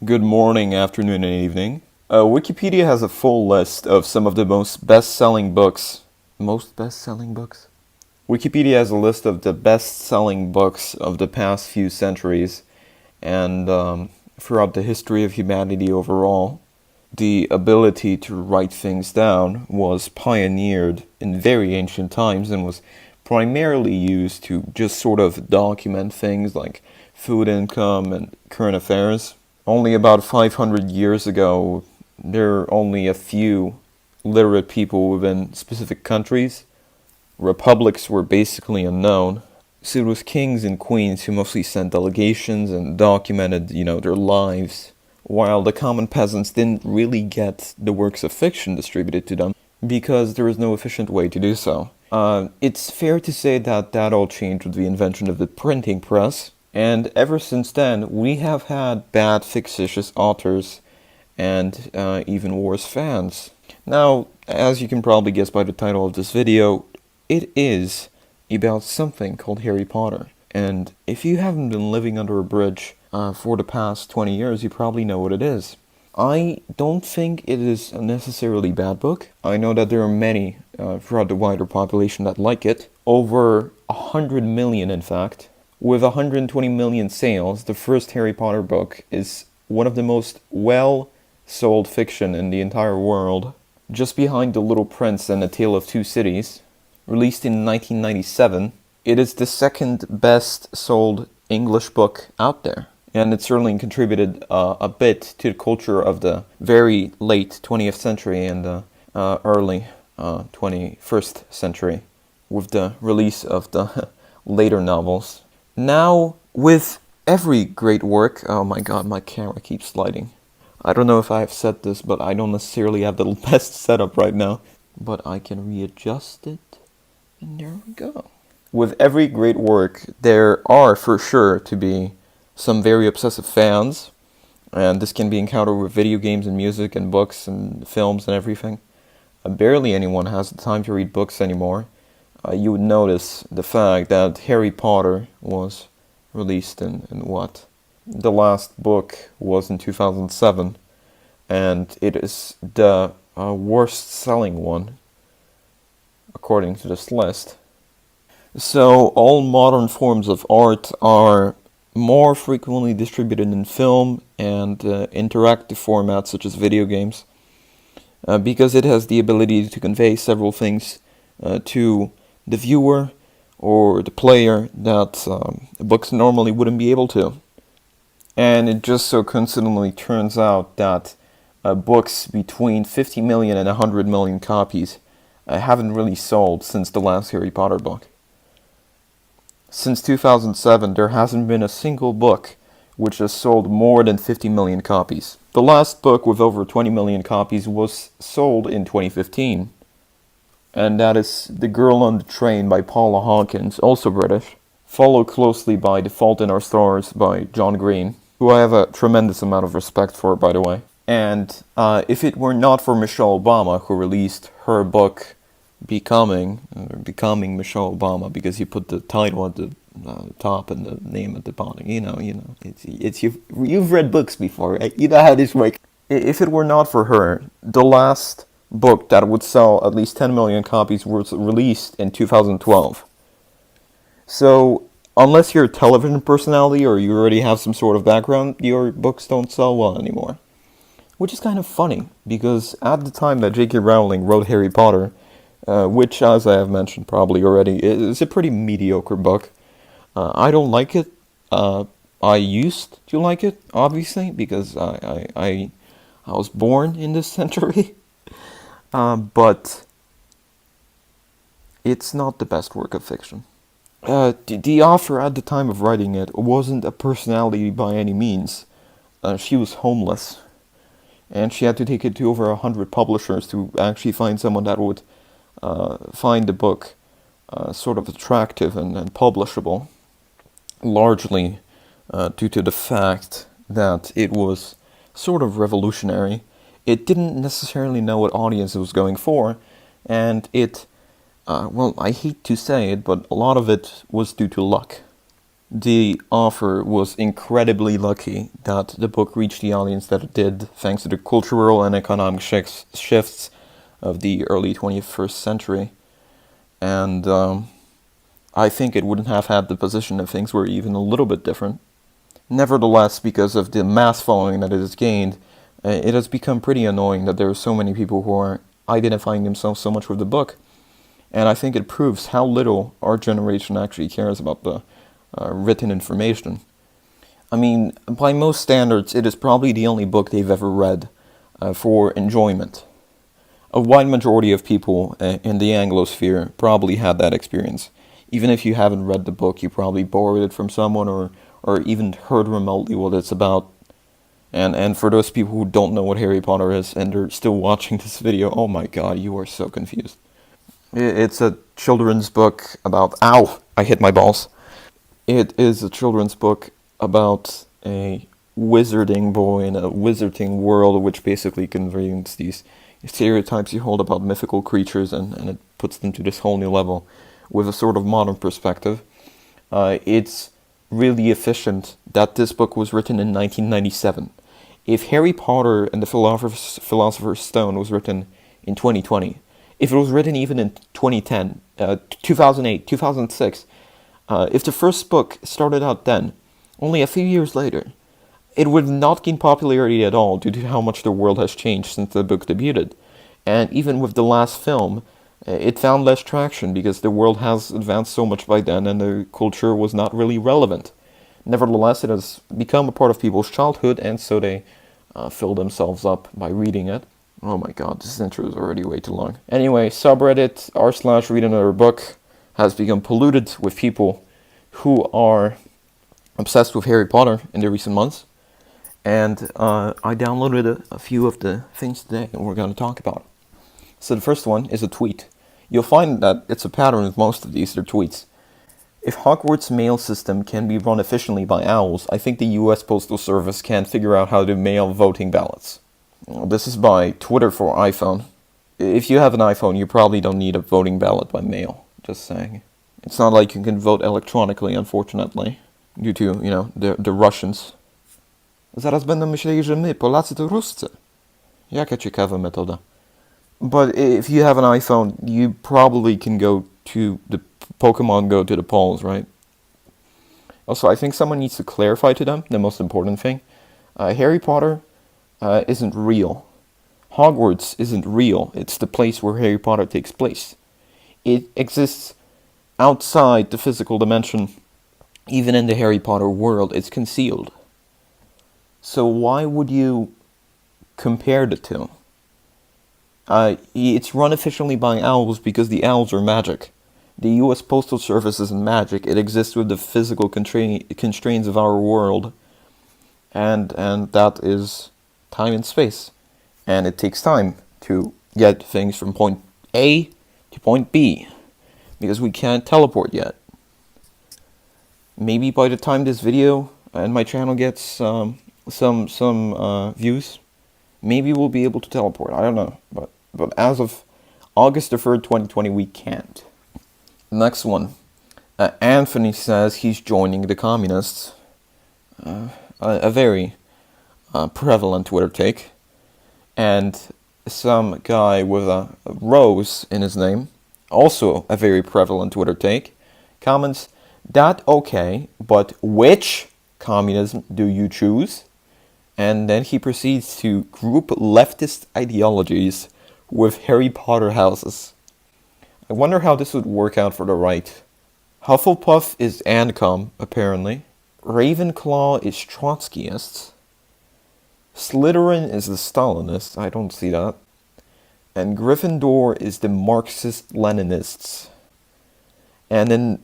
Good morning, afternoon, and evening. Wikipedia has a full list of some of the most best-selling books. Most best-selling books? Wikipedia has a list of the best-selling books of the past few centuries, and throughout the history of humanity overall. The ability to write things down was pioneered in very ancient times and was primarily used to just sort of document things like food income and current affairs. Only about 500 years ago, there were only a few literate people within specific countries. Republics were basically unknown. So it was kings and queens who mostly sent delegations and documented, their lives, while the common peasants didn't really get the works of fiction distributed to them because there was no efficient way to do so. It's fair to say that all changed with the invention of the printing press, and ever since then, we have had bad fictitious authors and even worse fans. Now, as you can probably guess by the title of this video, it is about something called Harry Potter. And if you haven't been living under a bridge for the past 20 years, you probably know what it is. I don't think it is a necessarily bad book. I know that there are many throughout the wider population that like it. Over 100 million, in fact. With 120 million sales, the first Harry Potter book is one of the most well-sold fiction in the entire world, just behind The Little Prince and A Tale of Two Cities. Released in 1997, it is the second best-sold English book out there, and it certainly contributed a bit to the culture of the very late 20th century and the early 21st century, with the release of the later novels. Now, with every great work, oh my god, my camera keeps sliding. I don't know if I've said this, but I don't necessarily have the best setup right now. But I can readjust it, and there we go. With every great work, there are for sure to be some very obsessive fans, and this can be encountered with video games and music and books and films and everything. Barely anyone has the time to read books anymore. You would notice the fact that Harry Potter was released in what? The last book was in 2007, and it is the worst selling one, according to this list. So all modern forms of art are more frequently distributed in film and interactive formats such as video games, because it has the ability to convey several things to the viewer or the player that books normally wouldn't be able to. And it just so coincidentally turns out that books between 50 million and 100 million copies haven't really sold since the last Harry Potter book. Since 2007, there hasn't been a single book which has sold more than 50 million copies. The last book with over 20 million copies was sold in 2015. And that is The Girl on the Train by Paula Hawkins, also British, followed closely by The Fault in Our Stars by John Green, who I have a tremendous amount of respect for, by the way. And if it were not for Michelle Obama, who released her book Becoming Michelle Obama, because you put the title at the top and the name at the bottom, you've read books before, right? You know how this works. If it were not for her, the last book that would sell at least 10 million copies was released in 2012. So, unless you're a television personality or you already have some sort of background, your books don't sell well anymore. Which is kind of funny, because at the time that J.K. Rowling wrote Harry Potter, which, as I have mentioned probably already, is a pretty mediocre book. I don't like it. I used to like it, obviously, because I was born in this century. But it's not the best work of fiction. The author at the time of writing it wasn't a personality by any means. She was homeless, and she had to take it to over 100 publishers to actually find someone that would find the book sort of attractive and publishable, largely due to the fact that it was sort of revolutionary. It didn't necessarily know what audience it was going for, and it, I hate to say it, but a lot of it was due to luck. the author was incredibly lucky that the book reached the audience that it did, thanks to the cultural and economic shifts of the early 21st century. And I think it wouldn't have had the position if things were even a little bit different. Nevertheless, because of the mass following that it has gained, it has become pretty annoying that there are so many people who are identifying themselves so much with the book. And I think it proves how little our generation actually cares about the written information. I mean, by most standards, it is probably the only book they've ever read for enjoyment. A wide majority of people in the Anglosphere probably had that experience. Even if you haven't read the book, you probably borrowed it from someone or even heard remotely what it's about. And for those people who don't know what Harry Potter is and are still watching this video, oh my god, you are so confused. It's a children's book about... Ow! I hit my balls. It is a children's book about a wizarding boy in a wizarding world, which basically conveys these stereotypes you hold about mythical creatures, and it puts them to this whole new level with a sort of modern perspective. It's really efficient that this book was written in 1997. If Harry Potter and the Philosopher's Stone was written in 2020, if it was written even in 2010, 2008, 2006, if the first book started out then, only a few years later, it would not gain popularity at all due to how much the world has changed since the book debuted. And even with the last film, it found less traction because the world has advanced so much by then and the culture was not really relevant. Nevertheless, it has become a part of people's childhood, and so they fill themselves up by reading it. Oh my god, this intro is already way too long. Anyway, subreddit r/readanotherbook has become polluted with people who are obsessed with Harry Potter in the recent months. And I downloaded a few of the things today and we're going to talk about. So the first one is a tweet. You'll find that it's a pattern with most of these, they're tweets. If Hogwarts mail system can be run efficiently by owls, I think the US Postal Service can figure out how to mail voting ballots. This is by Twitter for iPhone. If you have an iPhone, you probably don't need a voting ballot by mail. Just saying. It's not like you can vote electronically, unfortunately, due to, the Russians. Zaraz będą myśleli, że my, Polacy, to Ruscy. Jaka ciekawa metoda. But if you have an iPhone, you probably can go to the Pokemon Go to the polls, right? Also, I think someone needs to clarify to them the most important thing. Harry Potter isn't real. Hogwarts isn't real. It's the place where Harry Potter takes place. It exists outside the physical dimension. Even in the Harry Potter world, it's concealed. So why would you compare the two? It's run efficiently by owls because the owls are magic. The US Postal Service isn't magic. It exists with the physical constraints of our world. And that is time and space. And it takes time to get things from point A to point B. Because we can't teleport yet. Maybe by the time this video and my channel gets some views, maybe we'll be able to teleport. I don't know. But as of August the 3rd, 2020, we can't. Next one. Anthony says he's joining the communists. A very prevalent Twitter take. And some guy with a rose in his name, also a very prevalent Twitter take, comments, "That okay, but which communism do you choose?" And then he proceeds to group leftist ideologies with Harry Potter houses. I wonder how this would work out for the right. Hufflepuff is Ancom, apparently. Ravenclaw is Trotskyist. Slytherin is the Stalinist, I don't see that. And Gryffindor is the Marxist-Leninists. And then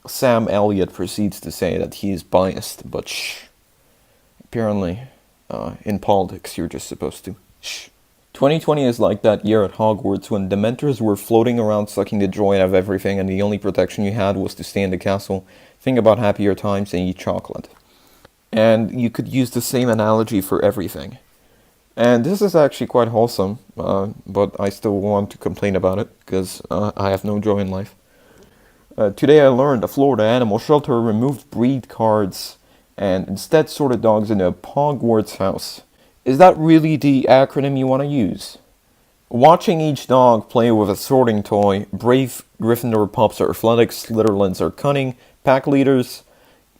Sam Elliott proceeds to say that he is biased, but shh. Apparently, in politics, you're just supposed to shh. 2020 is like that year at Hogwarts when Dementors were floating around sucking the joy out of everything and the only protection you had was to stay in the castle, think about happier times and eat chocolate. And you could use the same analogy for everything. And this is actually quite wholesome, but I still want to complain about it because I have no joy in life. Today I learned a Florida animal shelter removed breed cards and instead sorted dogs in a Hogwarts house. Is that really the acronym you want to use? Watching each dog play with a sorting toy, brave Gryffindor pups are athletic, Slytherins are cunning, pack leaders,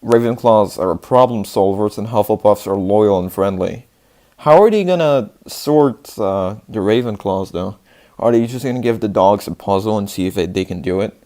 Ravenclaws are problem solvers, and Hufflepuffs are loyal and friendly. How are they gonna sort the Ravenclaws though? Are they just gonna give the dogs a puzzle and see if they can do it?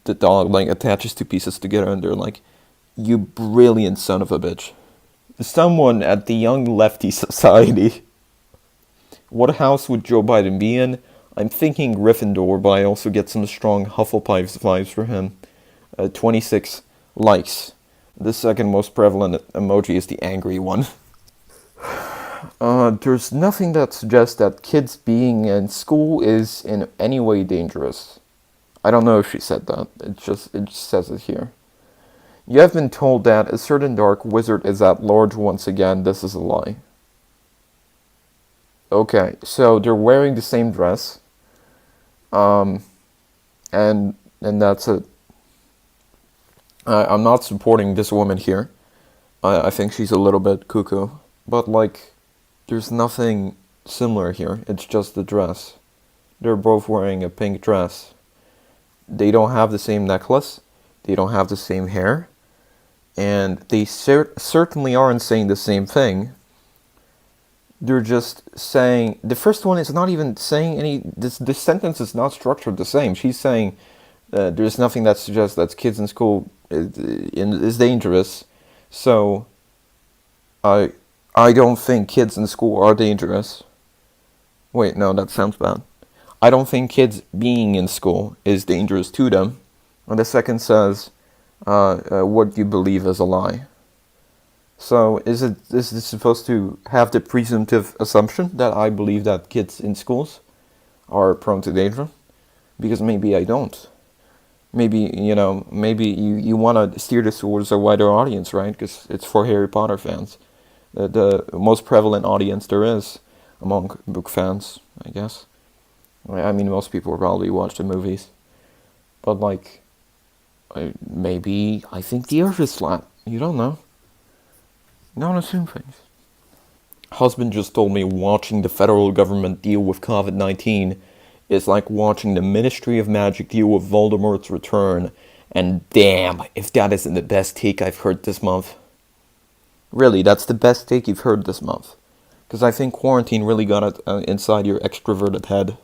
The dog like attaches two pieces together and they're like, "You brilliant son of a bitch." Someone at the Young Lefty Society. What house would Joe Biden be in? I'm thinking Gryffindor, but I also get some strong Hufflepuff vibes for him. 26 likes. The second most prevalent emoji is the angry one. There's nothing that suggests that kids being in school is in any way dangerous. I don't know if she said that. It just says it here. You have been told that a certain dark wizard is at large once again. This is a lie. Okay, so they're wearing the same dress, and that's it. I'm not supporting this woman here. I think she's a little bit cuckoo, but like, there's nothing similar here. It's just the dress. They're both wearing a pink dress. They don't have the same necklace. They don't have the same hair, and they certainly aren't saying the same thing. They're just saying, the first one is not even saying any, this sentence is not structured the same. She's saying there's nothing that suggests that kids in school is dangerous. So I don't think kids in school are dangerous. Wait, no, that sounds bad. I don't think kids being in school is dangerous to them. And the second says, what you believe is a lie. So is this supposed to have the presumptive assumption that I believe that kids in schools are prone to danger? Because maybe I don't. Maybe, maybe you want to steer this towards a wider audience, right? Because it's for Harry Potter fans. The most prevalent audience there is among book fans, I guess. I mean, most people probably watch the movies. But like, maybe I think the earth is flat. You don't know. Don't assume things. Husband just told me watching the federal government deal with COVID-19 is like watching the Ministry of Magic deal with Voldemort's return. And damn, if that isn't the best take I've heard this month. Really, that's the best take you've heard this month. Because I think quarantine really got it inside your extroverted head.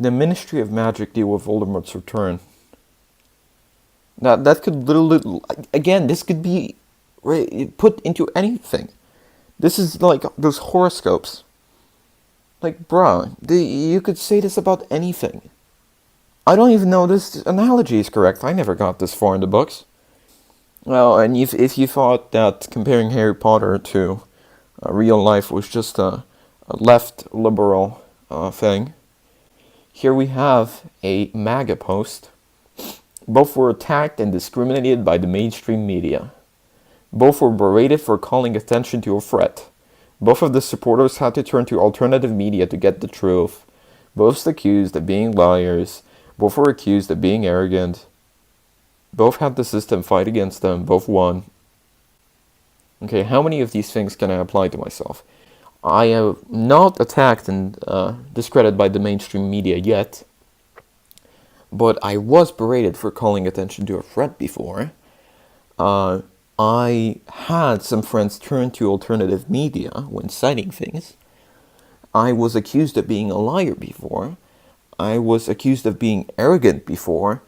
The Ministry of Magic deal with Voldemort's return. That could literally... Again, this could be put into anything. This is like those horoscopes. Like, bruh, you could say this about anything. I don't even know this analogy is correct. I never got this far in the books. Well, and if you thought that comparing Harry Potter to real life was just a left liberal thing, here we have a MAGA post. Both were attacked and discriminated by the mainstream media. Both were berated for calling attention to a threat. Both of the supporters had to turn to alternative media to get the truth. Both accused of being liars. Both were accused of being arrogant. Both had the system fight against them. Both won. Okay, how many of these things can I apply to myself? I am not attacked and discredited by the mainstream media yet. But I was berated for calling attention to a threat before. I had some friends turn to alternative media when citing things. I was accused of being a liar before. I was accused of being arrogant before.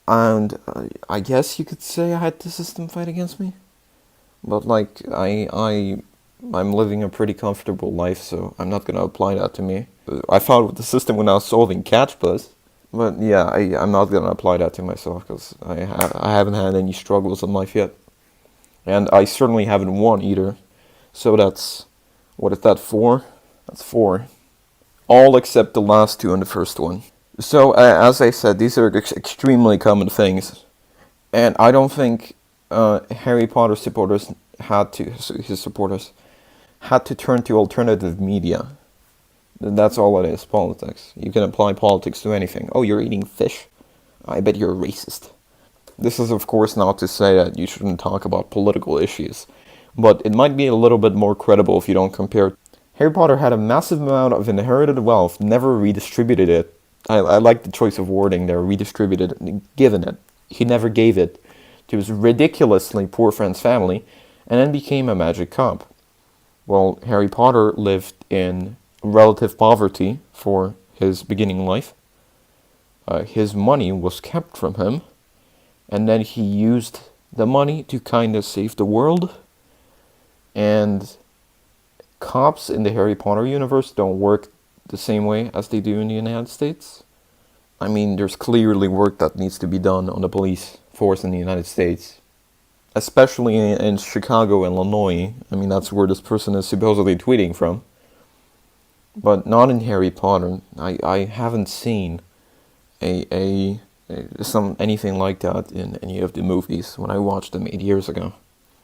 And I guess you could say I had the system fight against me. But like, I'm living a pretty comfortable life, so I'm not going to apply that to me. I fought with the system when I was solving catch buzz. But yeah, I'm not going to apply that to myself because I haven't had any struggles in life yet. And I certainly haven't won either. So that's, what is that, 4? That's 4. All except the last 2 and the first one. So, as I said, these are extremely common things. And I don't think Harry Potter supporters his supporters had to turn to alternative media. That's all it is, politics. You can apply politics to anything. Oh, you're eating fish? I bet you're a racist. This is of course not to say that you shouldn't talk about political issues, but it might be a little bit more credible if you don't compare. Harry Potter had a massive amount of inherited wealth, never redistributed it. I like the choice of wording there, redistributed, given it. He never gave it to his ridiculously poor friend's family, and then became a magic cop. Well, Harry Potter lived in relative poverty for his beginning life. His money was kept from him, and then he used the money to kind of save the world. And cops in the Harry Potter universe don't work the same way as they do in the United States. I mean, there's clearly work that needs to be done on the police force in the United States. Especially in Chicago, Illinois. I mean, that's where this person is supposedly tweeting from. But not in Harry Potter. I haven't seen anything like that in any of the movies when I watched them 8 years ago.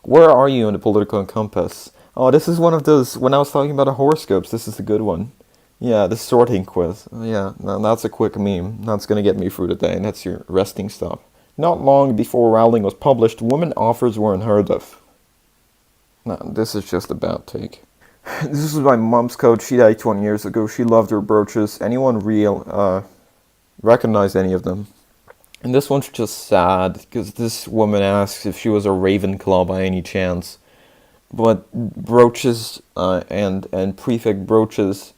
Where are you in the political compass? Oh, this is one of those, when I was talking about the horoscopes, this is a good one. Yeah, the sorting quiz. Yeah, no, that's a quick meme. That's gonna get me through the day, and that's your resting stop. Not long before Rowling was published, women authors were unheard of. No, this is just a bad take. This is my mom's coat. She died 20 years ago. She loved her brooches. Anyone real recognize any of them? And this one's just sad, because this woman asks if she was a Ravenclaw by any chance. But brooches and prefect brooches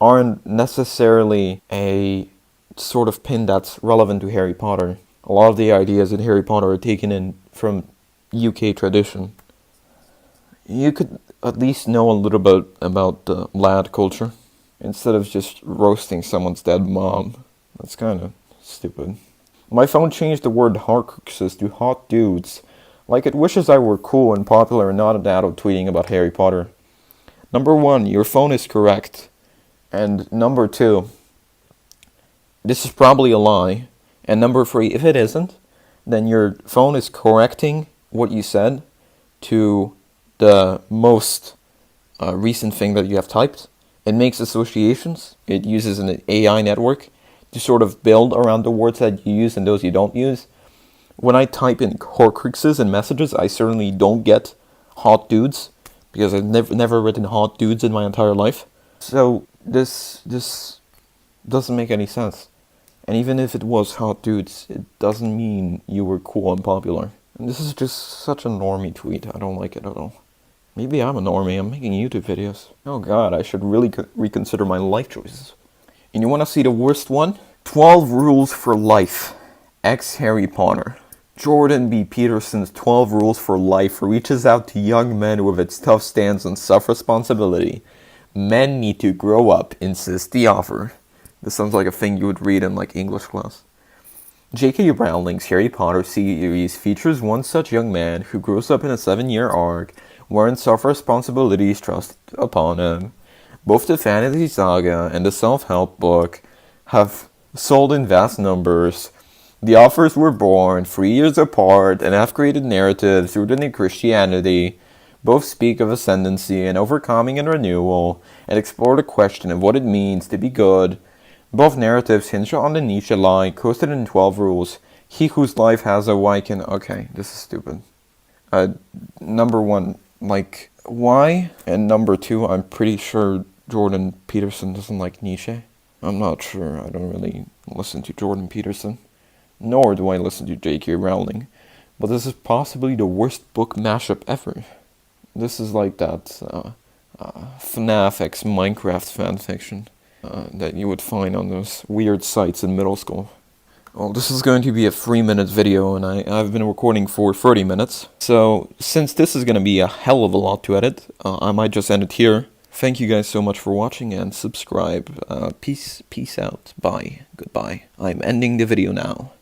aren't necessarily a sort of pin that's relevant to Harry Potter. A lot of the ideas in Harry Potter are taken in from UK tradition. You could at least know a little bit about lad culture, instead of just roasting someone's dead mom. That's kind of stupid. My phone changed the word Horcruxes to hot dudes, like it wishes I were cool and popular and not an adult tweeting about Harry Potter. Number 1, your phone is correct. And number 2, this is probably a lie. And number 3, if it isn't, then your phone is correcting what you said to the most recent thing that you have typed. It makes associations. It uses an AI network to sort of build around the words that you use and those you don't use. When I type in Horcruxes in messages, I certainly don't get hot dudes, because I've never written hot dudes in my entire life. So this doesn't make any sense. And even if it was hot dudes, it doesn't mean you were cool and popular. And this is just such a normie tweet. I don't like it at all. Maybe I'm a normie. I'm making YouTube videos. Oh god, I should really reconsider my life choices. And you want to see the worst one? 12 Rules for Life. Ex Harry Potter. Jordan B. Peterson's 12 Rules for Life reaches out to young men with its tough stance on self-responsibility. Men need to grow up, insists the author. This sounds like a thing you would read in like English class. J.K. Rowling's Harry Potter series features one such young man who grows up in a 7-year arc wherein self-responsibility is thrust upon him. Both the fantasy saga and the self-help book have sold in vast numbers. The authors were born 3 years apart and have created narratives rooted in Christianity. Both speak of ascendancy and overcoming and renewal, and explore the question of what it means to be good. Both narratives hinge on the Nietzsche line, coasted in 12 Rules. He whose life has a why can... Okay, this is stupid. Number 1, like, why? And number 2, I'm pretty sure Jordan Peterson doesn't like Nietzsche. I'm not sure. I don't really listen to Jordan Peterson. Nor do I listen to J.K. Rowling. But this is possibly the worst book mashup ever. This is like that FNAF x Minecraft fanfiction that you would find on those weird sites in middle school. Well, this is going to be a 3-minute video, and I've been recording for 30 minutes. So, since this is going to be a hell of a lot to edit, I might just end it here. Thank you guys so much for watching, and subscribe. Peace out. Bye. Goodbye. I'm ending the video now.